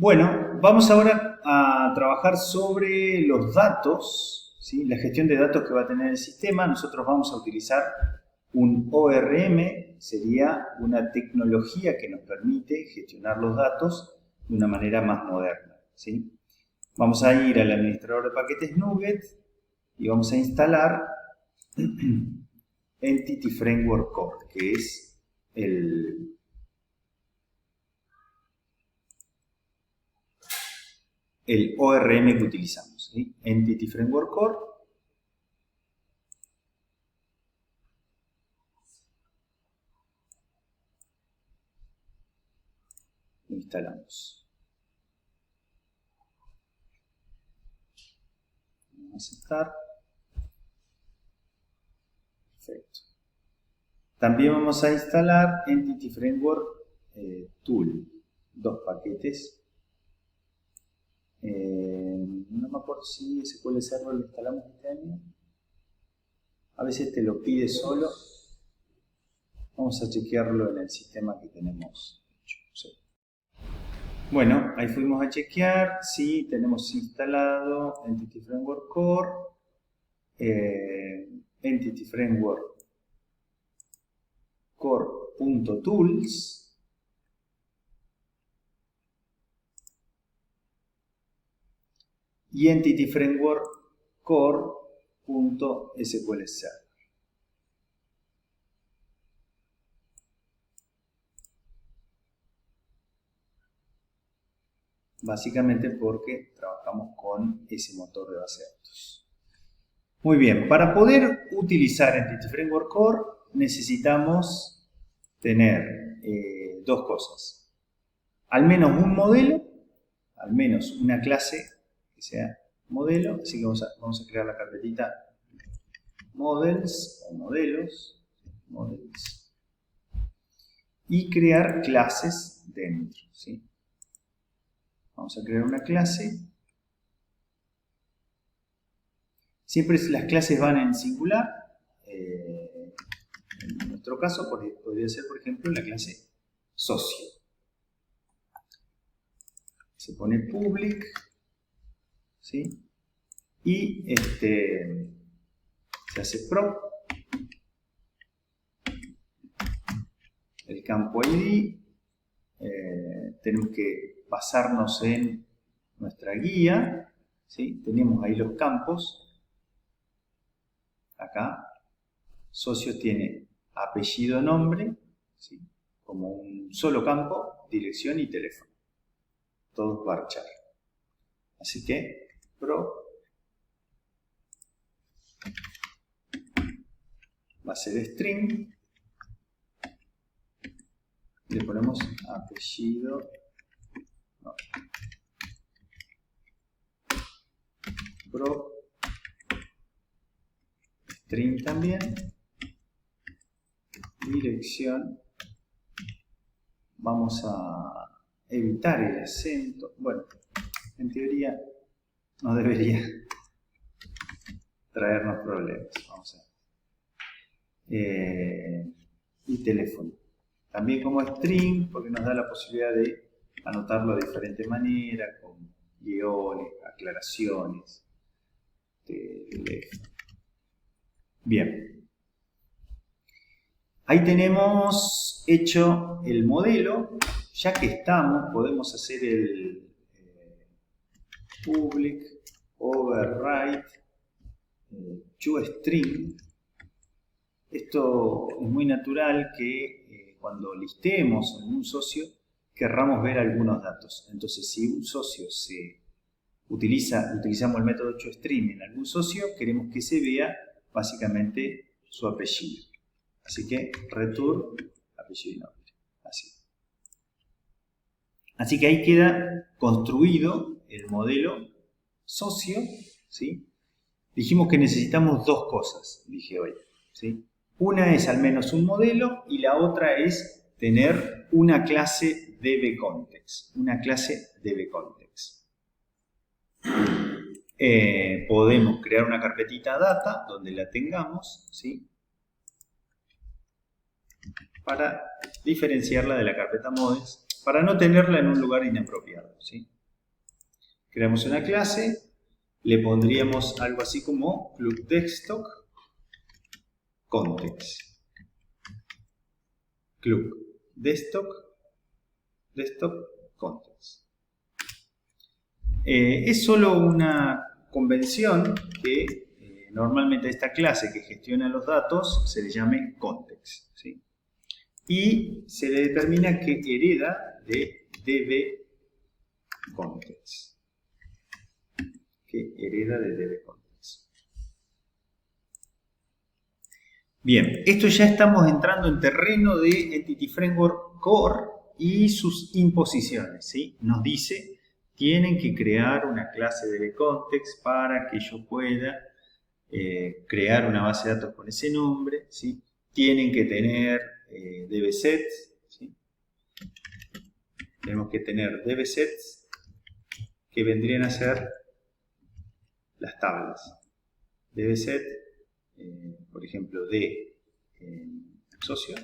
Bueno, vamos ahora a trabajar sobre los datos, ¿sí? La gestión de datos que va a tener el sistema. Nosotros vamos a utilizar un ORM, sería una tecnología que nos permite gestionar los datos de una manera más moderna, ¿sí? Vamos a ir al administrador de paquetes NuGet y vamos a instalar Entity Framework Core, que es el ORM que utilizamos, ¿sí? Entity Framework Core. Lo instalamos. Vamos a aceptar. Perfecto. También vamos a instalar Entity Framework Tool. Dos paquetes. No me acuerdo si SQL Server lo instalamos este año. A veces te lo pide solo. Vamos a chequearlo en el sistema que tenemos hecho. Sí. Bueno, ahí fuimos a chequear. Sí, tenemos instalado Entity Framework Core. Entity Framework Core.tools. Y Entity Framework Core.SQL Server. Básicamente porque trabajamos con ese motor de base de datos. Muy bien, para poder utilizar Entity Framework Core necesitamos tener dos cosas. Al menos un modelo, al menos una clase que sea modelo, así que vamos a crear la carpetita models o models y crear clases dentro, ¿sí? Vamos a crear una clase. Siempre las clases van en singular. En nuestro caso podría ser, por ejemplo, la clase socio. Se pone public, ¿sí? Y se hace prop. El campo ID. Tenemos que basarnos en nuestra guía, ¿sí? Tenemos ahí los campos. Acá, socio tiene apellido, nombre, ¿sí? Como un solo campo, dirección y teléfono. Todos varchar. Así que, pro va a ser string. Le ponemos apellido, no. Pro string también. Dirección. Vamos a evitar el acento. Bueno, en teoría no debería traernos problemas. Vamos a ver. Y teléfono. También como string, porque nos da la posibilidad de anotarlo de diferente manera, con guiones, aclaraciones. Teléfono. Bien. Ahí tenemos hecho el modelo. Ya que estamos, podemos hacer el public override toString. Esto es muy natural que cuando listemos en un socio querramos ver algunos datos. Entonces, si un socio utilizamos el método toString en algún socio, queremos que se vea básicamente su apellido. Así que return apellido y nombre. Así que ahí queda construido el modelo socio, ¿sí? Dijimos que necesitamos dos cosas, dije hoy, ¿sí? Una es al menos un modelo y la otra es tener una clase DBContext. Una clase DBContext. Podemos crear una carpetita data donde la tengamos, ¿sí? Para diferenciarla de la carpeta models para no tenerla en un lugar inapropiado, ¿sí? Creamos una clase, le pondríamos algo así como club desktop context. Club desktop context. Es solo una convención que normalmente a esta clase que gestiona los datos se le llame context, ¿sí? Y se le determina que hereda de dbContext. Que hereda de dbContext. Bien, esto ya estamos entrando en terreno de Entity Framework Core y sus imposiciones, ¿sí? Nos dice, tienen que crear una clase dbContext para que yo pueda crear una base de datos con ese nombre, ¿sí? Tienen que tener dbsets, ¿sí? Tenemos que tener dbsets que vendrían a ser las tablas. Dbset, por ejemplo, de socio.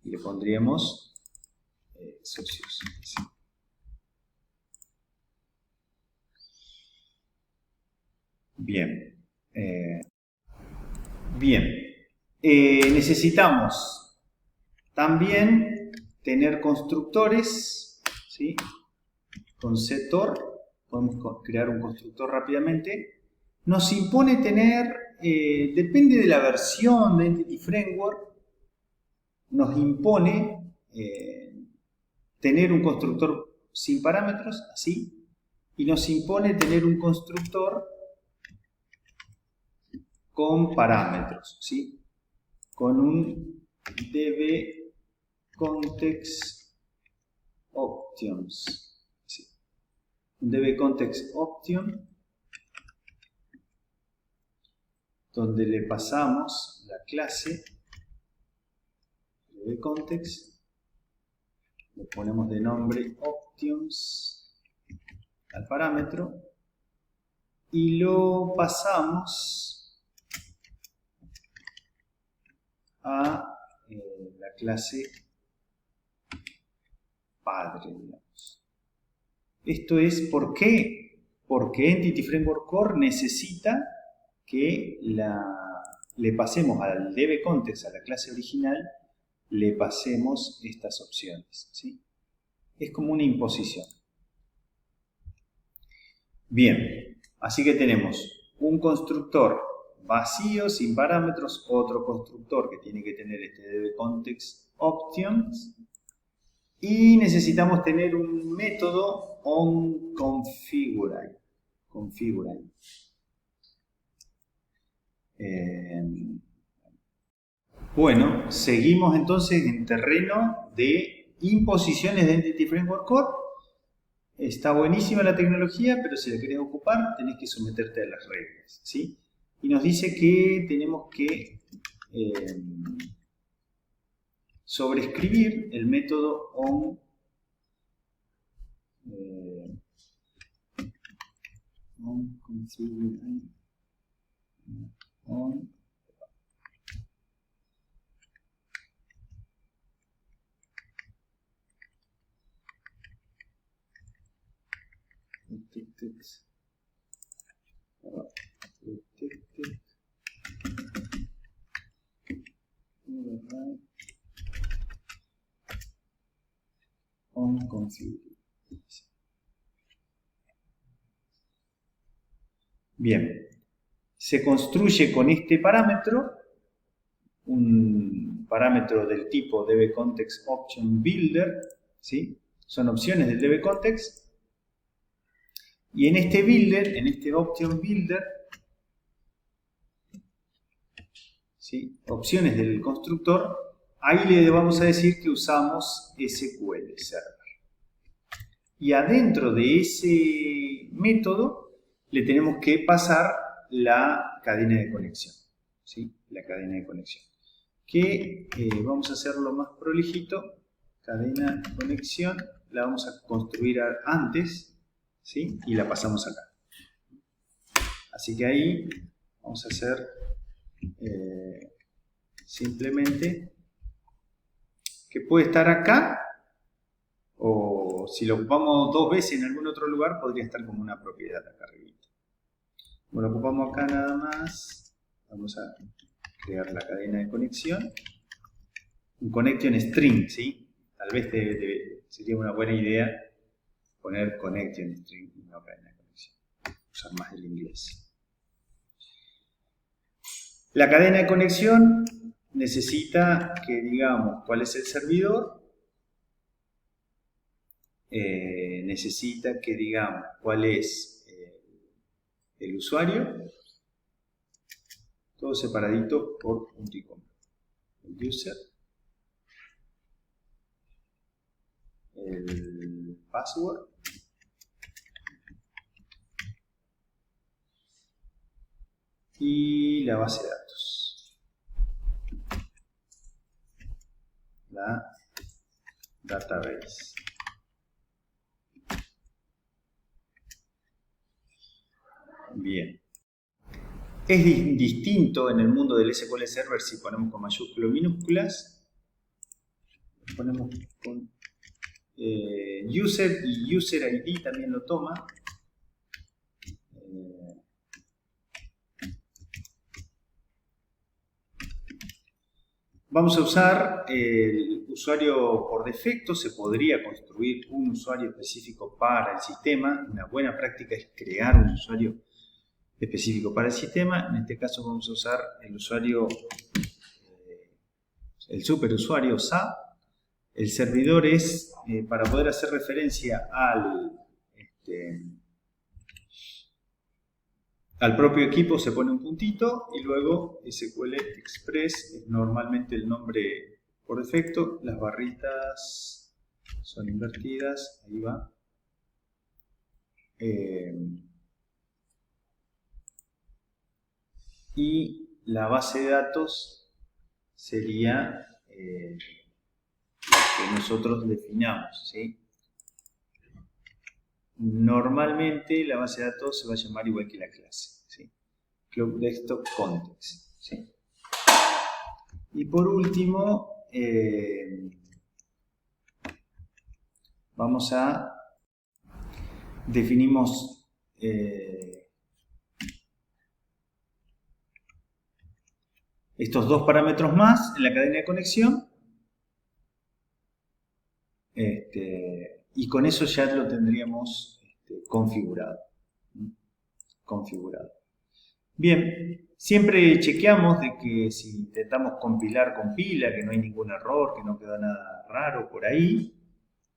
Y le pondríamos socios. ¿Sí? Bien. Necesitamos también tener constructores, ¿sí? Con setor, podemos crear un constructor rápidamente. Nos impone tener, depende de la versión de Entity Framework, nos impone tener un constructor sin parámetros, así, y nos impone tener un constructor con parámetros, ¿sí? Con un dbContext options, ¿sí? Un dbContext option donde le pasamos la clase dbContext, le ponemos de nombre options al parámetro y lo pasamos a la clase padre, digamos. Esto es ¿por qué? Porque Entity Framework Core necesita que le pasemos al dbContext, a la clase original, le pasemos estas opciones, ¿sí? Es como una imposición. Bien, así que tenemos un constructor vacío, sin parámetros, otro constructor que tiene que tener este dbContext options, y necesitamos tener un método onConfigure. Bueno, seguimos entonces en terreno de imposiciones de Entity Framework Core. Está buenísima la tecnología, pero si la querés ocupar, tenés que someterte a las reglas, ¿sí? Y nos dice que tenemos que sobreescribir el método onConfigure. Bien, se construye con este parámetro, un parámetro del tipo dbContext option builder, ¿sí? Son opciones del dbContext. Y en este builder, en este option builder, ¿sí? Opciones del constructor, ahí le vamos a decir que usamos SQL Server. Y adentro de ese método le tenemos que pasar la cadena de conexión, ¿sí? La cadena de conexión. Que vamos a hacerlo más prolijito. Cadena de conexión la vamos a construir antes, ¿sí? Y la pasamos acá. Así que ahí vamos a hacer simplemente que puede estar acá, o si lo ocupamos 2 veces en algún otro lugar, podría estar como una propiedad acá arriba. Bueno, lo ocupamos acá nada más. Vamos a crear la cadena de conexión. Un connection string, ¿sí? Tal vez sería una buena idea poner connection string y no cadena de conexión. Usar más el inglés. La cadena de conexión necesita que digamos cuál es el servidor. Necesita que digamos cuál es el usuario. Todo separadito por punto y coma. El user. El password. Y la base de datos. La database. Bien. Es distinto en el mundo del SQL Server si ponemos con mayúsculas o minúsculas. Ponemos con user y user ID también lo toma. Vamos a usar el usuario por defecto. Se podría construir un usuario específico para el sistema. Una buena práctica es crear un usuario específico para el sistema. En este caso vamos a usar el usuario, el superusuario SA. El servidor es, para poder hacer referencia al propio equipo, se pone un puntito y luego SQL Express es normalmente el nombre por defecto. Las barritas son invertidas, ahí va. Y la base de datos sería la que nosotros definamos, ¿sí? Normalmente la base de datos se va a llamar igual que la clase, ¿sí? Club Desktop Context, ¿sí? Y por último, vamos a definimos estos 2 parámetros más en la cadena de conexión. Y con eso ya lo tendríamos configurado. Bien, siempre chequeamos de que si intentamos compilar, compila, que no hay ningún error, que no queda nada raro por ahí.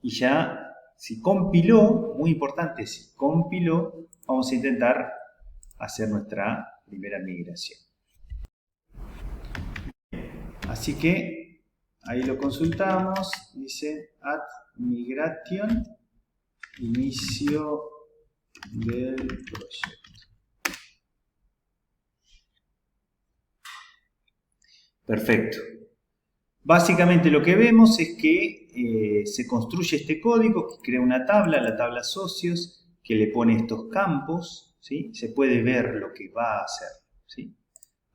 Y ya, si compiló, muy importante, si compiló, vamos a intentar hacer nuestra primera migración. Así que ahí lo consultamos, dice add migration, inicio del proyecto. Perfecto. Básicamente lo que vemos es que se construye este código que crea una tabla, la tabla socios, que le pone estos campos, ¿sí? Se puede ver lo que va a hacer, ¿sí?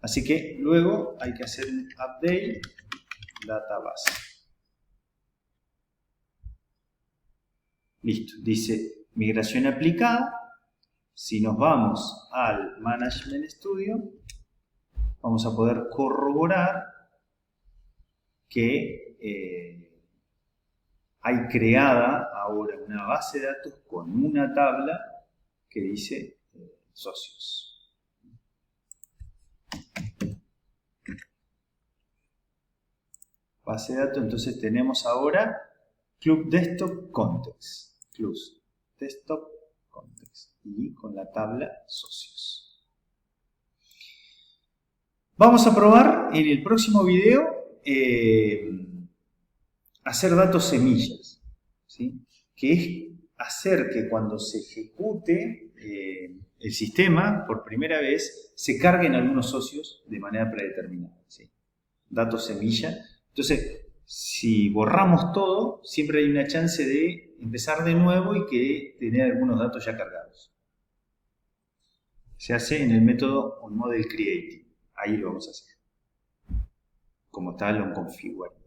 Así que luego hay que hacer un update database. Listo, dice migración aplicada. Si nos vamos al Management Studio, vamos a poder corroborar que hay creada ahora una base de datos con una tabla que dice socios. Base de datos, entonces tenemos ahora Club Desktop Context. Club Desktop Context. Y con la tabla socios. Vamos a probar en el próximo video hacer datos semillas, ¿sí? Que es hacer que cuando se ejecute el sistema por primera vez se carguen algunos socios de manera predeterminada, ¿sí? Datos semilla. Entonces, si borramos todo, siempre hay una chance de empezar de nuevo y que tener algunos datos ya cargados. Se hace en el método onModelCreate. Ahí lo vamos a hacer. Como tal, lo configuramos.